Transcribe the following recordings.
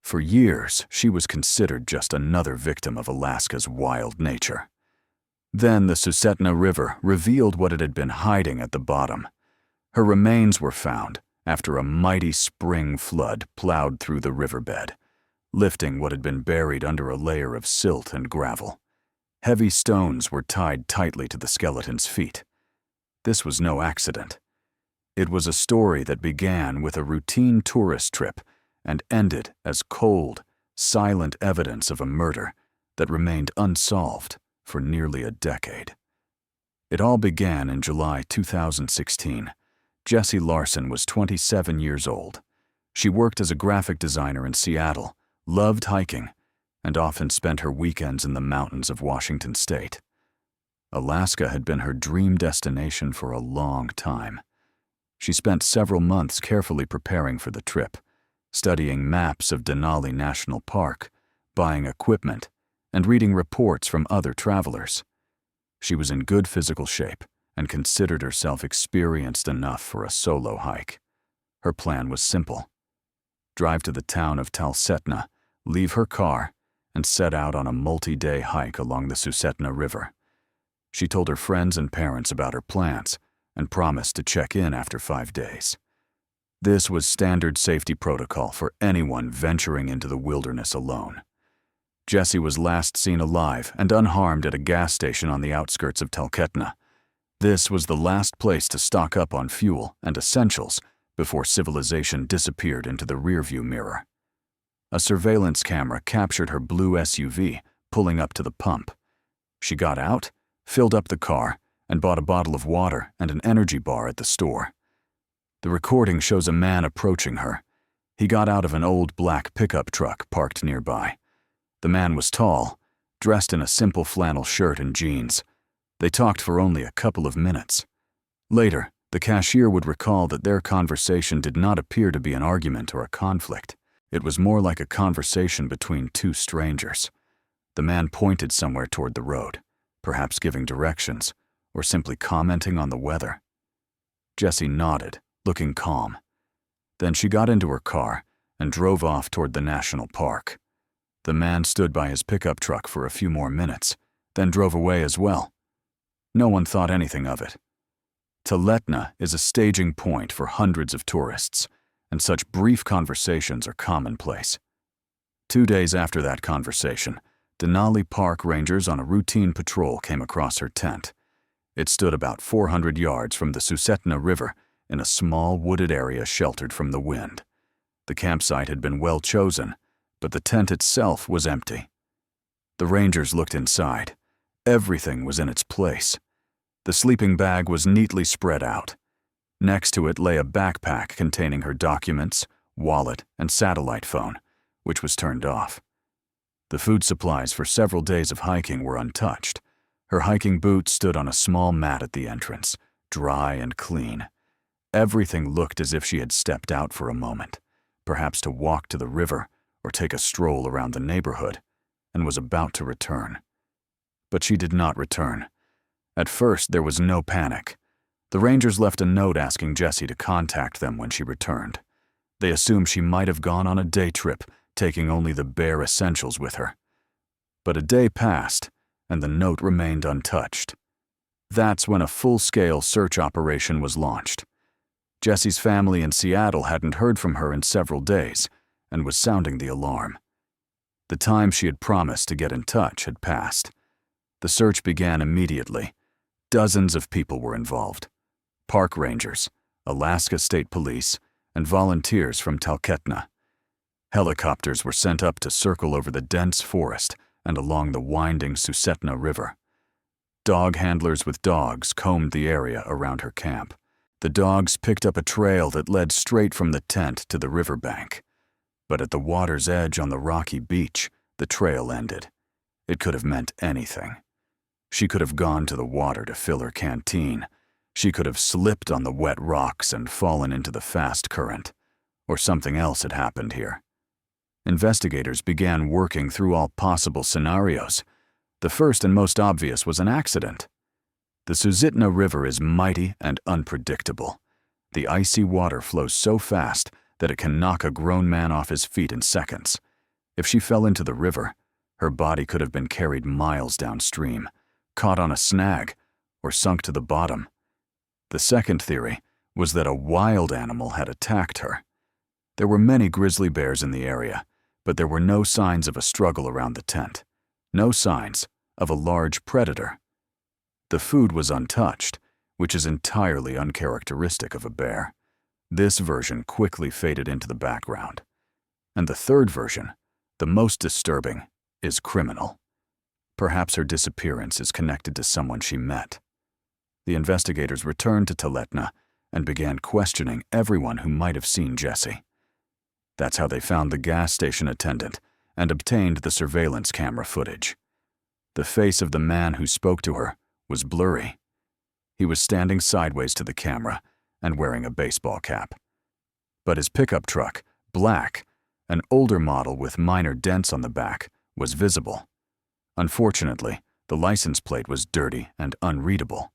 For years, she was considered just another victim of Alaska's wild nature. Then the Susitna River revealed what it had been hiding at the bottom. Her remains were found after a mighty spring flood plowed through the riverbed, lifting what had been buried under a layer of silt and gravel. Heavy stones were tied tightly to the skeleton's feet. This was no accident. It was a story that began with a routine tourist trip and ended as cold, silent evidence of a murder that remained unsolved for nearly a decade. It all began in July 2016. Jessie Larson was 27 years old. She worked as a graphic designer in Seattle, loved hiking, and often spent her weekends in the mountains of Washington state. Alaska had been her dream destination for a long time. She spent several months carefully preparing for the trip, studying maps of Denali National Park, buying equipment, and reading reports from other travelers. She was in good physical shape and considered herself experienced enough for a solo hike. Her plan was simple: drive to the town of Talsetna, leave her car, and set out on a multi-day hike along the Susitna River. She told her friends and parents about her plans and promised to check in after 5 days. This was standard safety protocol for anyone venturing into the wilderness alone. Jessie was last seen alive and unharmed at a gas station on the outskirts of Talkeitna. This was the last place to stock up on fuel and essentials before civilization disappeared into the rearview mirror. A surveillance camera captured her blue SUV pulling up to the pump. She got out, filled up the car, and bought a bottle of water and an energy bar at the store. The recording shows a man approaching her. He got out of an old black pickup truck parked nearby. The man was tall, dressed in a simple flannel shirt and jeans. They talked for only a couple of minutes. Later, the cashier would recall that their conversation did not appear to be an argument or a conflict. It was more like a conversation between two strangers. The man pointed somewhere toward the road, perhaps giving directions, or simply commenting on the weather. Jessie nodded, looking calm. Then she got into her car and drove off toward the national park. The man stood by his pickup truck for a few more minutes, then drove away as well. No one thought anything of it. Talsetna is a staging point for hundreds of tourists, and such brief conversations are commonplace. 2 days after that conversation, Denali Park rangers on a routine patrol came across her tent. It stood about 400 yards from the Susitna River in a small wooded area sheltered from the wind. The campsite had been well chosen, but the tent itself was empty. The rangers looked inside. Everything was in its place. The sleeping bag was neatly spread out. Next to it lay a backpack containing her documents, wallet, and satellite phone, which was turned off. The food supplies for several days of hiking were untouched. Her hiking boots stood on a small mat at the entrance, dry and clean. Everything looked as if she had stepped out for a moment, perhaps to walk to the river or take a stroll around the neighborhood, and was about to return. But she did not return. At first, there was no panic. The rangers left a note asking Jessie to contact them when she returned. They assumed she might have gone on a day trip, taking only the bare essentials with her. But a day passed, and the note remained untouched. That's when a full-scale search operation was launched. Jessie's family in Seattle hadn't heard from her in several days and was sounding the alarm. The time she had promised to get in touch had passed. The search began immediately. Dozens of people were involved: park rangers, Alaska State Police, and volunteers from Talkeitna. Helicopters were sent up to circle over the dense forest and along the winding Susitna River. Dog handlers with dogs combed the area around her camp. The dogs picked up a trail that led straight from the tent to the riverbank. But at the water's edge on the rocky beach, the trail ended. It could have meant anything. She could have gone to the water to fill her canteen. She could have slipped on the wet rocks and fallen into the fast current. Or something else had happened here. Investigators began working through all possible scenarios. The first and most obvious was an accident. The Susitna River is mighty and unpredictable. The icy water flows so fast that it can knock a grown man off his feet in seconds. If she fell into the river, her body could have been carried miles downstream, caught on a snag, or sunk to the bottom. The second theory was that a wild animal had attacked her. There were many grizzly bears in the area, but there were no signs of a struggle around the tent, no signs of a large predator. The food was untouched, which is entirely uncharacteristic of a bear. This version quickly faded into the background. And the third version, the most disturbing, is criminal. Perhaps her disappearance is connected to someone she met. The investigators returned to Taletna and began questioning everyone who might have seen Jessie. That's how they found the gas station attendant and obtained the surveillance camera footage. The face of the man who spoke to her was blurry. He was standing sideways to the camera and wearing a baseball cap. But his pickup truck, black, an older model with minor dents on the back, was visible. Unfortunately, the license plate was dirty and unreadable.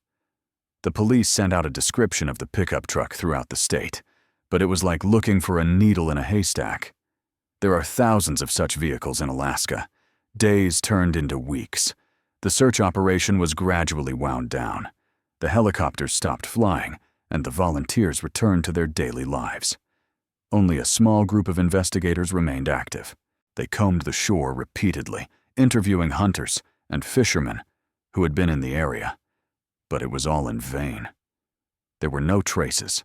The police sent out a description of the pickup truck throughout the state, but it was like looking for a needle in a haystack. There are thousands of such vehicles in Alaska. Days turned into weeks. The search operation was gradually wound down. The helicopters stopped flying, and the volunteers returned to their daily lives. Only a small group of investigators remained active. They combed the shore repeatedly, interviewing hunters and fishermen who had been in the area. But it was all in vain. There were no traces,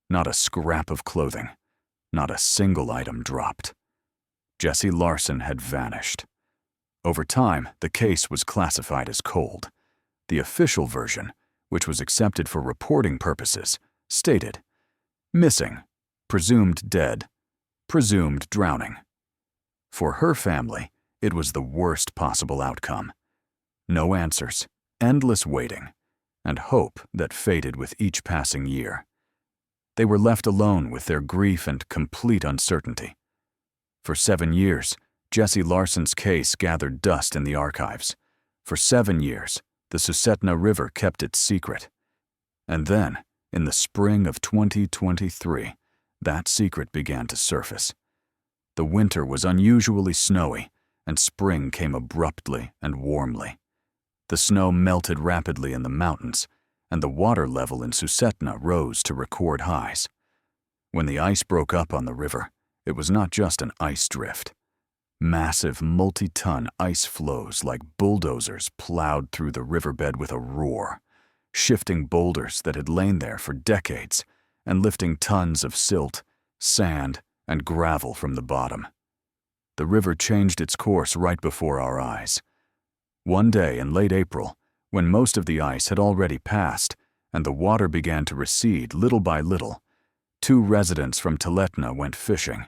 not a scrap of clothing, not a single item dropped. Jessie Larson had vanished. Over time, the case was classified as cold. The official version, which was accepted for reporting purposes, stated, "Missing, presumed dead, presumed drowning." For her family, it was the worst possible outcome. No answers, endless waiting, and hope that faded with each passing year. They were left alone with their grief and complete uncertainty. For 7 years, Jessie Larson's case gathered dust in the archives. For 7 years, the Susitna River kept its secret. And then, in the spring of 2023, that secret began to surface. The winter was unusually snowy, and spring came abruptly and warmly. The snow melted rapidly in the mountains, and the water level in Susitna rose to record highs. When the ice broke up on the river, it was not just an ice drift. Massive multi-ton ice flows like bulldozers plowed through the riverbed with a roar, shifting boulders that had lain there for decades and lifting tons of silt, sand, and gravel from the bottom. The river changed its course right before our eyes. One day in late April, when most of the ice had already passed and the water began to recede little by little, 2 residents from Taletna went fishing.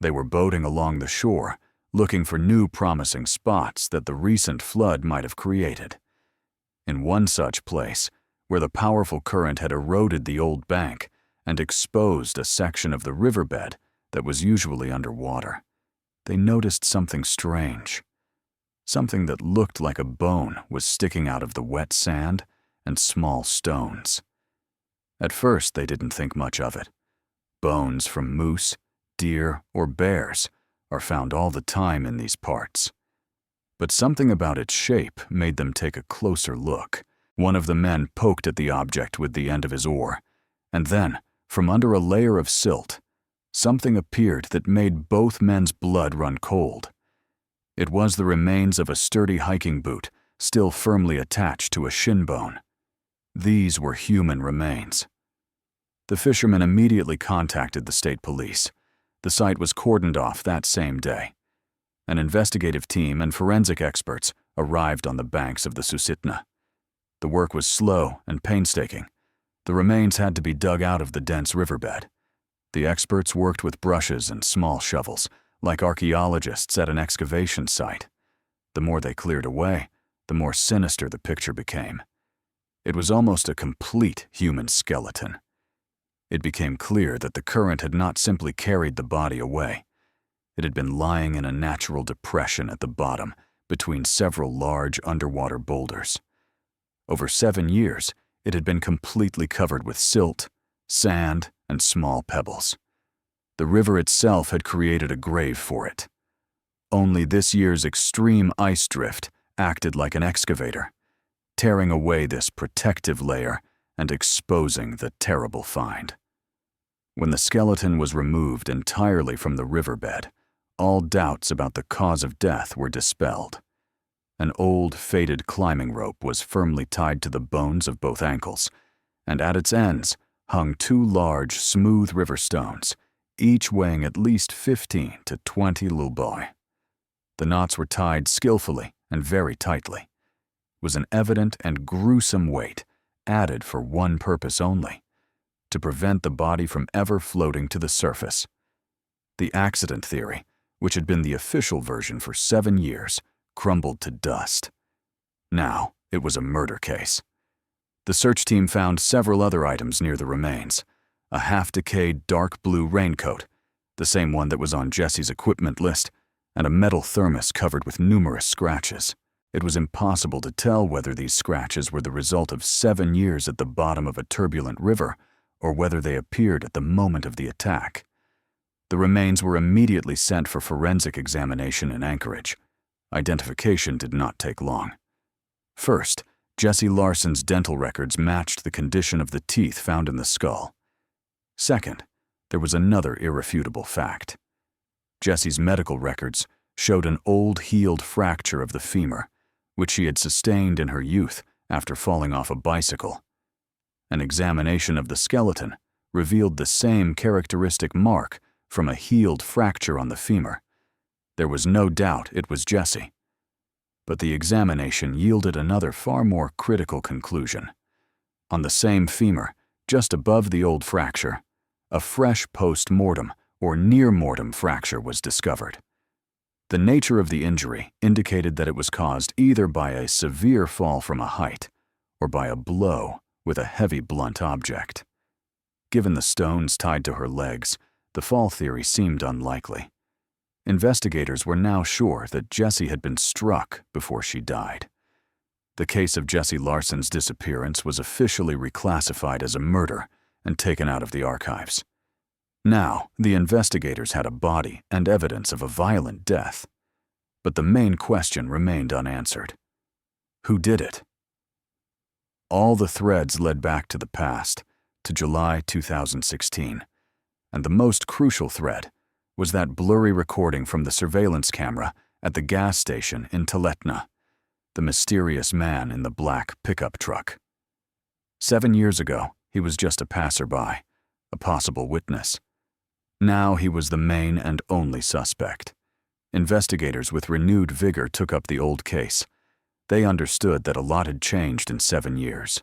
They were boating along the shore, looking for new promising spots that the recent flood might have created. In one such place, where the powerful current had eroded the old bank and exposed a section of the riverbed that was usually underwater, they noticed something strange. Something that looked like a bone was sticking out of the wet sand and small stones. At first, they didn't think much of it. Bones from moose, deer, or bears are found all the time in these parts. But something about its shape made them take a closer look. One of the men poked at the object with the end of his oar, and then, from under a layer of silt, something appeared that made both men's blood run cold. It was the remains of a sturdy hiking boot, still firmly attached to a shin bone. These were human remains. The fishermen immediately contacted the state police. The site was cordoned off that same day. An investigative team and forensic experts arrived on the banks of the Susitna. The work was slow and painstaking. The remains had to be dug out of the dense riverbed. The experts worked with brushes and small shovels, like archaeologists at an excavation site. The more they cleared away, the more sinister the picture became. It was almost a complete human skeleton. It became clear that the current had not simply carried the body away. It had been lying in a natural depression at the bottom between several large underwater boulders. Over 7 years, it had been completely covered with silt, sand, and small pebbles. The river itself had created a grave for it. Only this year's extreme ice drift acted like an excavator, tearing away this protective layer and exposing the terrible find. When the skeleton was removed entirely from the riverbed, all doubts about the cause of death were dispelled. An old, faded climbing rope was firmly tied to the bones of both ankles, and at its ends hung two large, smooth river stones, each weighing at least 15 to 20 luboi. The knots were tied skillfully and very tightly. It was an evident and gruesome weight, added for one purpose only: to prevent the body from ever floating to the surface. The accident theory, which had been the official version for 7 years, crumbled to dust. Now it was a murder case. The search team found several other items near the remains: a half-decayed dark blue raincoat, the same one that was on Jesse's equipment list, and a metal thermos covered with numerous scratches. It was impossible to tell whether these scratches were the result of 7 years at the bottom of a turbulent river or whether they appeared at the moment of the attack. The remains were immediately sent for forensic examination in Anchorage. Identification did not take long. First, Jesse Larson's dental records matched the condition of the teeth found in the skull. Second, there was another irrefutable fact. Jesse's medical records showed an old healed fracture of the femur, which she had sustained in her youth after falling off a bicycle. An examination of the skeleton revealed the same characteristic mark from a healed fracture on the femur. There was no doubt it was Jesse. But the examination yielded another far more critical conclusion. On the same femur, just above the old fracture, a fresh post-mortem or near-mortem fracture was discovered. The nature of the injury indicated that it was caused either by a severe fall from a height or by a blow with a heavy blunt object. Given the stones tied to her legs, the fall theory seemed unlikely. Investigators were now sure that Jessie had been struck before she died. The case of Jesse Larson's disappearance was officially reclassified as a murder and taken out of the archives. Now, the investigators had a body and evidence of a violent death. But the main question remained unanswered. Who did it? All the threads led back to the past, to July 2016. And the most crucial thread was that blurry recording from the surveillance camera at the gas station in Taletna, the mysterious man in the black pickup truck. 7 years ago, he was just a passerby, a possible witness. Now he was the main and only suspect. Investigators with renewed vigor took up the old case. They understood that a lot had changed in 7 years.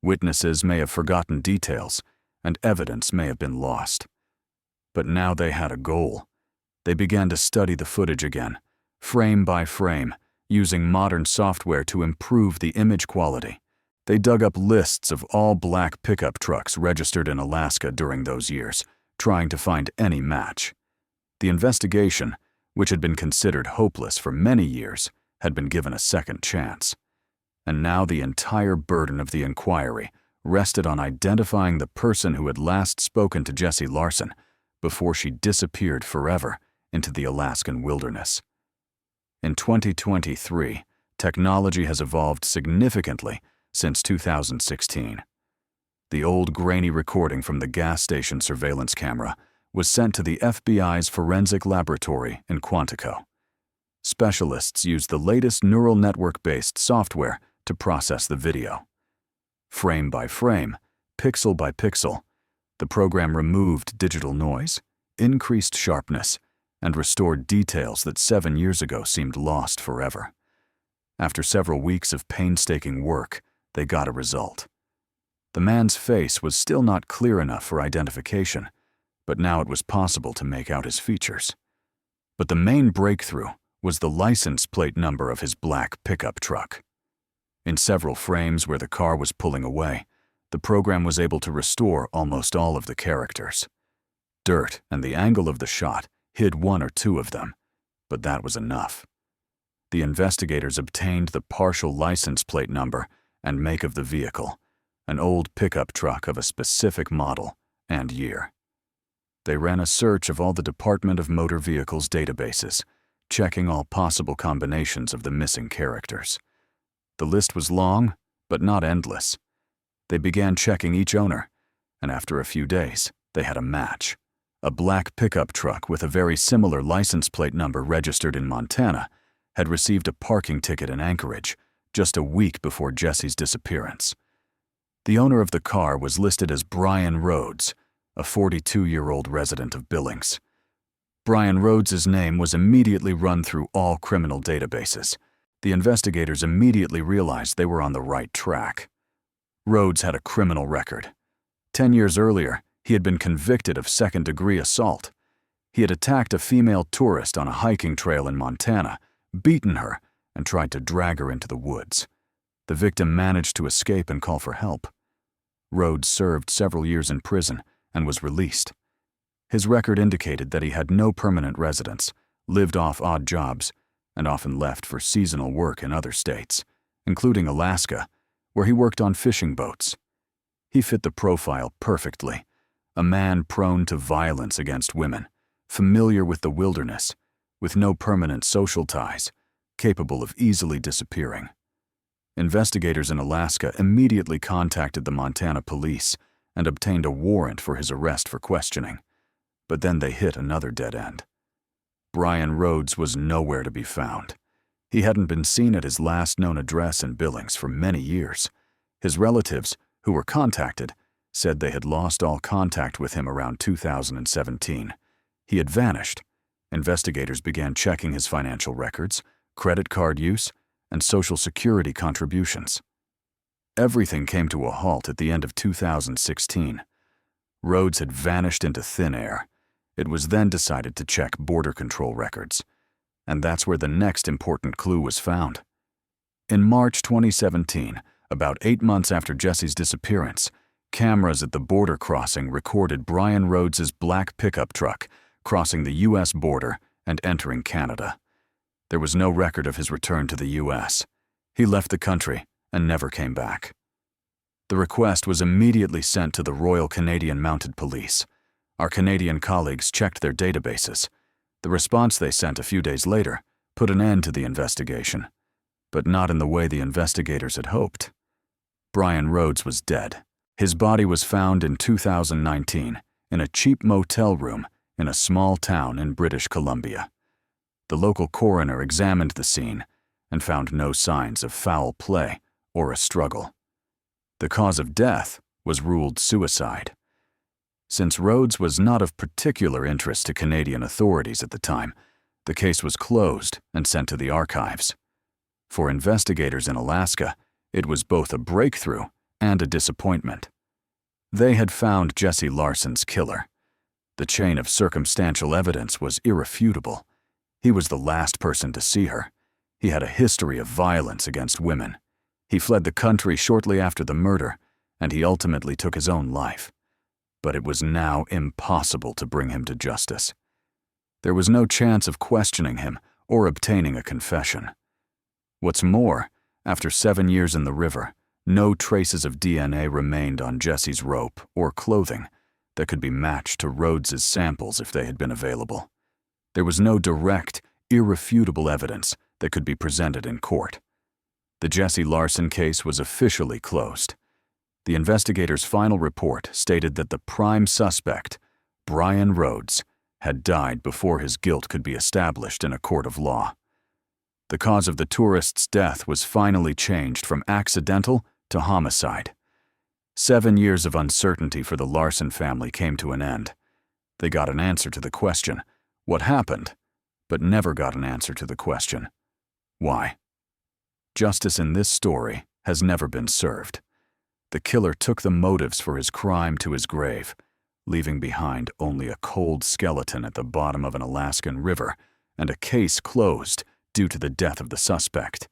Witnesses may have forgotten details, and evidence may have been lost. But now they had a goal. They began to study the footage again, frame by frame, using modern software to improve the image quality. They dug up lists of all black pickup trucks registered in Alaska during those years, trying to find any match. The investigation, which had been considered hopeless for many years, had been given a second chance. And now the entire burden of the inquiry rested on identifying the person who had last spoken to Jesse Larson before she disappeared forever into the Alaskan wilderness. In 2023, technology has evolved significantly since 2016. The old grainy recording from the gas station surveillance camera was sent to the FBI's forensic laboratory in Quantico. Specialists used the latest neural network-based software to process the video. Frame by frame, pixel by pixel, the program removed digital noise, increased sharpness, and restored details that 7 years ago seemed lost forever. After several weeks of painstaking work, they got a result. The man's face was still not clear enough for identification, but now it was possible to make out his features. But the main breakthrough was the license plate number of his black pickup truck. In several frames where the car was pulling away, the program was able to restore almost all of the characters. Dirt and the angle of the shot hid 1 or 2 of them, but that was enough. The investigators obtained the partial license plate number and make of the vehicle, an old pickup truck of a specific model and year. They ran a search of all the Department of Motor Vehicles databases, checking all possible combinations of the missing characters. The list was long, but not endless. They began checking each owner, and after a few days, they had a match. A black pickup truck with a very similar license plate number registered in Montana had received a parking ticket in Anchorage just a week before Jesse's disappearance. The owner of the car was listed as Brian Rhodes, a 42-year-old resident of Billings. Brian Rhodes's name was immediately run through all criminal databases. The investigators immediately realized they were on the right track. Rhodes had a criminal record. 10 years earlier, he had been convicted of second-degree assault. He had attacked a female tourist on a hiking trail in Montana, beaten her, and tried to drag her into the woods. The victim managed to escape and call for help. Rhodes served several years in prison and was released. His record indicated that he had no permanent residence, lived off odd jobs, and often left for seasonal work in other states, including Alaska, where he worked on fishing boats. He fit the profile perfectly, a man prone to violence against women, familiar with the wilderness, with no permanent social ties, capable of easily disappearing. Investigators in Alaska immediately contacted the Montana police and obtained a warrant for his arrest for questioning. But then they hit another dead end. Brian Rhodes was nowhere to be found. He hadn't been seen at his last known address in Billings for many years. His relatives, who were contacted, said they had lost all contact with him around 2017. He had vanished. Investigators began checking his financial records, credit card use, and Social Security contributions. Everything came to a halt at the end of 2016. Rhodes had vanished into thin air. It was then decided to check border control records. And that's where the next important clue was found. In March 2017, about 8 months after Jesse's disappearance, cameras at the border crossing recorded Brian Rhodes's black pickup truck crossing the U.S. border and entering Canada. There was no record of his return to the U.S. He left the country and never came back. The request was immediately sent to the Royal Canadian Mounted Police. Our Canadian colleagues checked their databases. The response they sent a few days later put an end to the investigation, but not in the way the investigators had hoped. Brian Rhodes was dead. His body was found in 2019 in a cheap motel room in a small town in British Columbia. The local coroner examined the scene and found no signs of foul play or a struggle. The cause of death was ruled suicide. Since Rhodes was not of particular interest to Canadian authorities at the time, the case was closed and sent to the archives. For investigators in Alaska, it was both a breakthrough and a disappointment. They had found Jesse Larson's killer. The chain of circumstantial evidence was irrefutable. He was the last person to see her. He had a history of violence against women. He fled the country shortly after the murder, and he ultimately took his own life. But it was now impossible to bring him to justice. There was no chance of questioning him or obtaining a confession. What's more, after 7 years in the river, no traces of DNA remained on Jesse's rope or clothing that could be matched to Rhodes's samples if they had been available. There was no direct, irrefutable evidence that could be presented in court. The Jesse Larson case was officially closed. The investigators' final report stated that the prime suspect, Brian Rhodes, had died before his guilt could be established in a court of law. The cause of the tourist's death was finally changed from accidental to homicide. 7 years of uncertainty for the Larson family came to an end. They got an answer to the question, what happened, but never got an answer to the question, why? Justice in this story has never been served. The killer took the motives for his crime to his grave, leaving behind only a cold skeleton at the bottom of an Alaskan river and a case closed due to the death of the suspect.